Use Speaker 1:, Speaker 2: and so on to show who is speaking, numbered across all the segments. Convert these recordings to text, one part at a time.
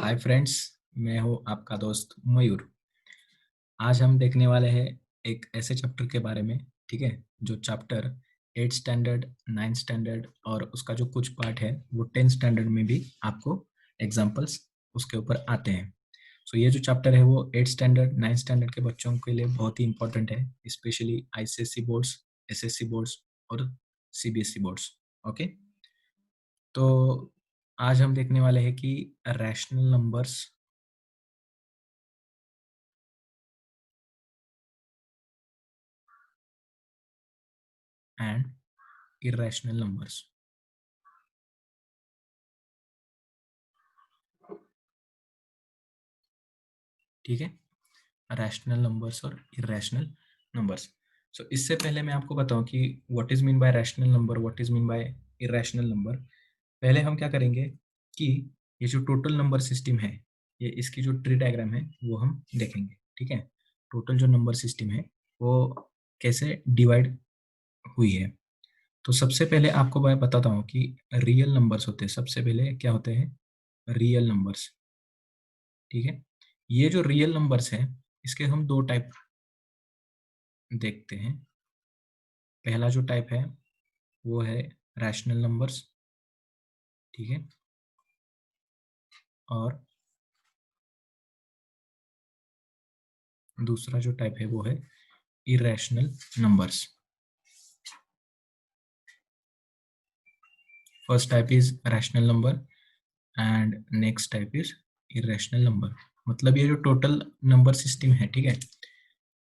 Speaker 1: Hi friends, मैं हूँ आपका दोस्त मयूर। आज हम देखने वाले हैं एक ऐसे चैप्टर के बारे में, ठीक है, जो चैप्टर 8 स्टैंडर्ड, 9 स्टैंडर्ड और उसका जो कुछ पार्ट है वो 10 स्टैंडर्ड में भी आपको एग्जाम्पल्स उसके ऊपर आते हैं। सो ये जो चैप्टर है वो 8 स्टैंडर्ड, 9 स्टैंडर्ड के बच्चों के लिए बहुत ही इंपॉर्टेंट है, specially ICSE boards, SSC boards और सीबीएसई बोर्ड्स। ओके, तो आज हम देखने वाले हैं कि rational numbers and irrational numbers। ठीक है, रैशनल नंबर्स और इरेशनल नंबर्स। सो इससे पहले मैं आपको बताऊं कि what is mean by rational number, what is mean by irrational number. पहले हम क्या करेंगे कि ये जो टोटल नंबर सिस्टम है, ये इसकी जो ट्री डायग्राम है वो हम देखेंगे। ठीक है, टोटल जो नंबर सिस्टम है वो कैसे डिवाइड हुई है। तो सबसे पहले आपको मैं बताता हूँ कि रियल नंबर्स होते हैं। सबसे पहले क्या होते हैं? Real numbers. ठीक है, ये जो रियल नंबर्स हैं इसके हम दो टाइप देखते हैं। पहला जो टाइप है वो है रैशनल नंबर्स। ठीक है, और दूसरा जो टाइप है वो है irrational numbers. First type is rational number and next type is irrational number. मतलब ये जो टोटल नंबर सिस्टम है, ठीक है,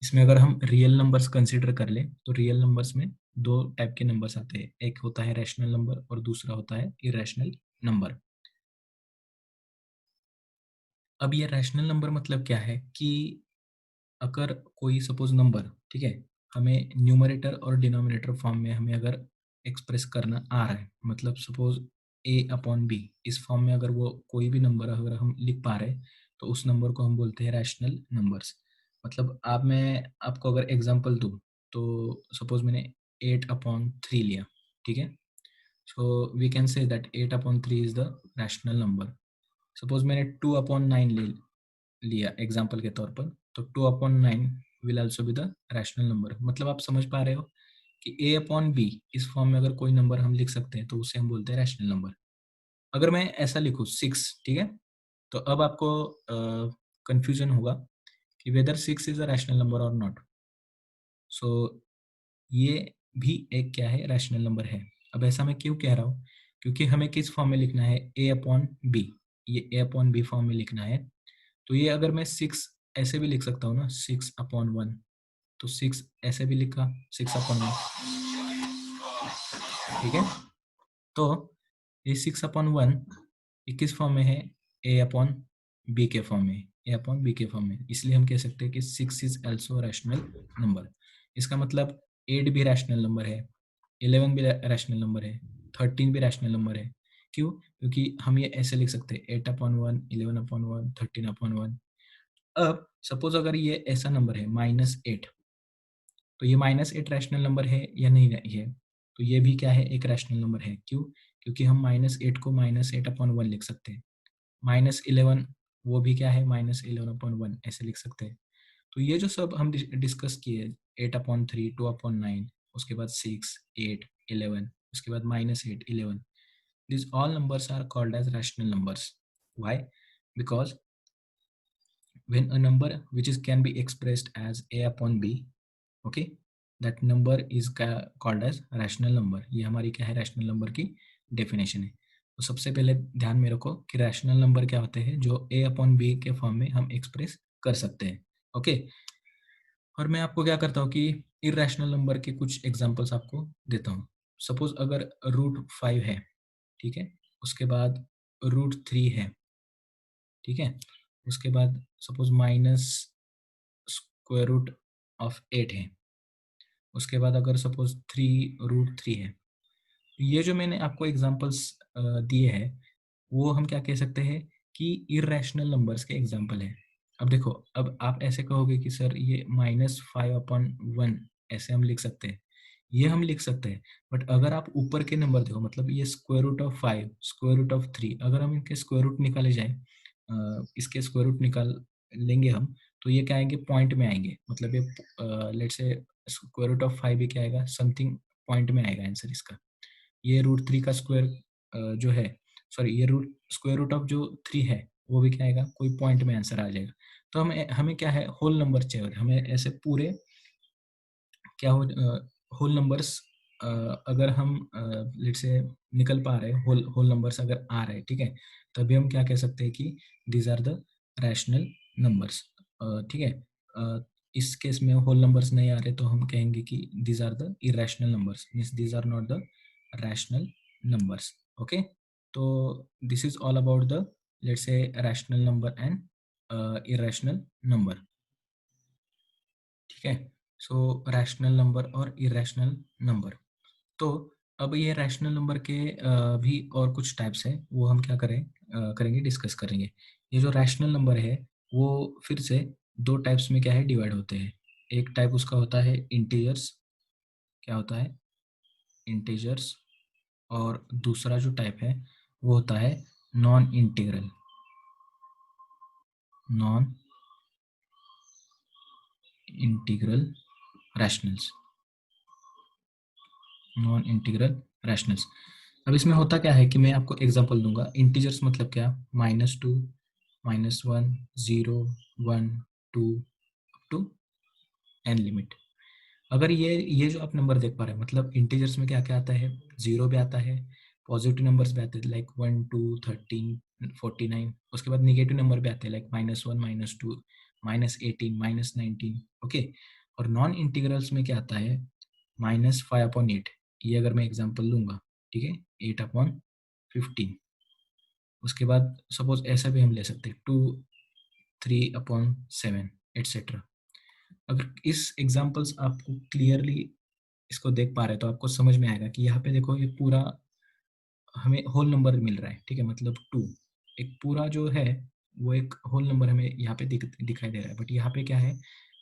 Speaker 1: इसमें अगर हम रियल नंबर्स कंसीडर कर ले तो रियल नंबर्स में दो टाइप के नंबर्स आते हैं। एक होता है रैशनल नंबर और दूसरा होता है इरेशनल नंबर। अब ये रैशनल नंबर मतलब क्या है कि अगर कोई सपोज नंबर, ठीक है, हमें न्यूमरेटर और डिनोमिनेटर फॉर्म में हमें अगर एक्सप्रेस करना आ रहा है, मतलब सपोज a/b, इस फॉर्म में अगर वो कोई भी नंबर अगर हम लिख पा रहे हैं तो उस नंबर को हम बोलते हैं रैशनल नंबर्स। मतलब आप, मैं आपको अगर एग्जांपल दूं तो सपोज मैंने 8/3 लिया। ठीक है, so we can say that 8/3 is the rational number. सपोज मैंने 2/9 लिया एग्जाम्पल के तौर पर, तो 2/9 will also be the rational number. मतलब आप समझ पा रहे हो कि a/b इस फॉर्म में अगर कोई नंबर हम लिख सकते हैं तो उसे हम बोलते हैं रैशनल नंबर। अगर मैं ऐसा लिखूं 6, ठीक है, तो अब आपको कंफ्यूजन होगा कि whether 6 is a rational number और नॉट। सो ये भी एक क्या है, रैशनल नंबर है। अब ऐसा मैं क्यों कह रहा हूँ? क्योंकि हमें किस फॉर्म में लिखना है? a/b। ये a/b फॉर्म में लिखना है। तो ये अगर मैं 6 ऐसे भी लिख सकता हूँ ना, 6/1, तो 6 ऐसे भी लिखा, 6/1। ठीक है, तो ये 6/1 ये किस फॉर्म में है? a/b के फॉर्म में, a/b के फॉर्म में। इसलिए हम कह सकते हैं कि 6 इज ऑल्सो रैशनल नंबर। इसका मतलब 8 भी रैशनल नंबर है, 11 भी रैशनल नंबर है, 13 भी रैशनल नंबर है। क्यों? क्योंकि हम ये ऐसे लिख सकते हैं 8/1, 11/1, 13/1। अब सपोज अगर ये ऐसा नंबर है -8, तो ये -8 रैशनल नंबर है या नहीं है? तो ये भी क्या है, एक रैशनल नंबर है। क्यों? क्योंकि हम -8 को -8/1 लिख सकते हैं। -11 वो भी क्या है, -11/1 ऐसे लिख सकते हैं। तो ये जो सब हम डिस्कस किए, 8/3, 2/9, उसके बाद 6, 8, 11, उसके बाद -8, 11, these all numbers are called as rational numbers. Why? Because when a number which is can be expressed as a/b, okay, that number is called as rational number। ये हमारी क्या है, रैशनल नंबर की डेफिनेशन है। तो सबसे पहले ध्यान में रखो कि रैशनल नंबर क्या होते हैं, जो a/b के फॉर्म में हम एक्सप्रेस कर सकते हैं। ओके, और मैं आपको क्या करता हूँ कि इरेशनल नंबर के कुछ एग्जांपल्स आपको देता हूँ। सपोज अगर √5 है, ठीक है, उसके बाद √3 है, ठीक है, उसके बाद सपोज -√8 है, उसके बाद अगर सपोज 3√3 है। ये जो मैंने आपको एग्जांपल्स दिए हैं वो हम क्या कह सकते हैं कि इरेशनल नंबर्स के एग्जांपल है। अब देखो, अब आप ऐसे कहोगे कि सर ये -5/1 ऐसे हम लिख सकते हैं, ये हम लिख सकते हैं, बट अगर आप ऊपर के नंबर देखो, मतलब ये √5, √3, अगर हम इनके स्क्वायर रूट निकाले जाए इसके स्क्वायर रूट निकाल लेंगे हम, तो ये क्या आएंगे, पॉइंट में आएंगे, मतलब ये let's say square root of 5 क्या आएगा, समथिंग पॉइंट में आएगा आंसर इसका। ये रूट 3 का स्क्वायर जो है, सॉरी ये रूट स्क्वायर रूट ऑफ जो 3 है वो भी क्या आएगा, कोई पॉइंट में आंसर आ जाएगा। तो हमें हमें क्या है, होल नंबर चाहिए, हमें ऐसे पूरे क्या हो, होल नंबर्स अगर हम लेट से निकल पा रहे हैं, होल होल नंबर्स अगर आ रहे हैं, ठीक है, तभी हम क्या कह सकते हैं कि these are the rational numbers. ठीक है, इस केस में होल नंबर्स नहीं आ रहे तो हम कहेंगे कि these are the irrational numbers, means these are not the rational numbers. Okay, तो this is all about the let's say rational number and irrational number. ठीक है, सो रैशनल नंबर और इरेशनल नंबर। तो अब ये रैशनल नंबर के भी और कुछ टाइप्स हैं, वो हम क्या करेंगे, डिस्कस करेंगे। ये जो रैशनल नंबर है वो फिर से दो टाइप्स में क्या है, डिवाइड होते हैं। एक टाइप उसका होता है इंटीजर्स, क्या होता है, इंटीजर्स, और दूसरा जो टाइप है वो होता है non integral, non integral rationals, non integral rationals. अब इसमें होता क्या है कि मैं आपको एग्जांपल दूंगा। इंटीजर्स मतलब क्या, -2, -1, 0, 1, 2 अप टू एन लिमिट। अगर ये जो आप नंबर देख पा रहे हैं, मतलब इंटीजर्स में क्या क्या आता है, जीरो भी आता है, पॉजिटिव नंबर्स भी आते हैं लाइक 1, 2, 13, 49, उसके बाद निगेटिव नंबर भी आते हैं लाइक -1, -2, -18, -19। ओके, और नॉन इंटीग्रल्स में क्या आता है, -5/8। ये अगर मैं एग्जांपल लूंगा, ठीक है, 8/15। उसके बाद सपोज ऐसा भी हम ले सकते हैं 2, 3/7 एटसेट्रा। अगर इस एग्जांपल्स आपको क्लियरली इसको देख पा रहे हैं तो आपको समझ में आएगा कि यहाँ पे देखो ये पूरा हमें होल नंबर मिल रहा है, ठीक है, मतलब 2 एक पूरा जो है वो एक होल नंबर हमें यहाँ पे दिखाई दे रहा है। बट यहाँ पे क्या है,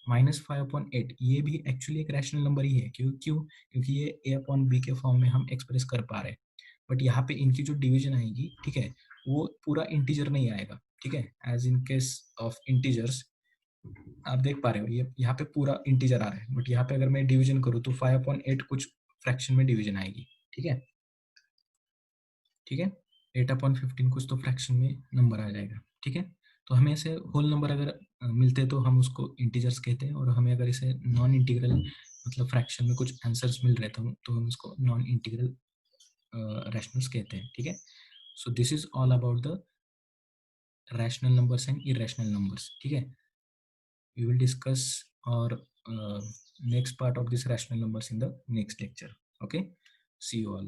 Speaker 1: -5/8, ये भी एक्चुअली एक रैशनल नंबर ही है। क्यों क्योंकि ये a/b के फॉर्म में हम एक्सप्रेस कर पा रहे हैं। बट यहाँ पे इनकी जो डिवीजन आएगी, ठीक है, वो पूरा इंटीजर नहीं आएगा। ठीक है, as in case of integers आप देख पा रहे हो ये यहाँ पे पूरा इंटीजर आ रहा है, बट यहाँ पे अगर मैं डिवीजन करूँ तो 5/8 कुछ फ्रैक्शन में डिवीजन आएगी। ठीक है, ठीक है, 8/15 कुछ तो फ्रैक्शन में नंबर आ जाएगा। ठीक है, तो हमें ऐसे होल नंबर अगर मिलते हैं तो हम उसको इंटीजर्स कहते हैं, और हमें अगर इसे नॉन इंटीग्रल मतलब फ्रैक्शन में कुछ आंसर्स मिल रहे हैं तो हम इसको नॉन इंटीग्रल रैशनल्स कहते हैं। ठीक है, so this is all about the rational numbers and irrational numbers. ठीक है, we will discuss our next part of this rational numbers in the next lecture. Okay, see you all.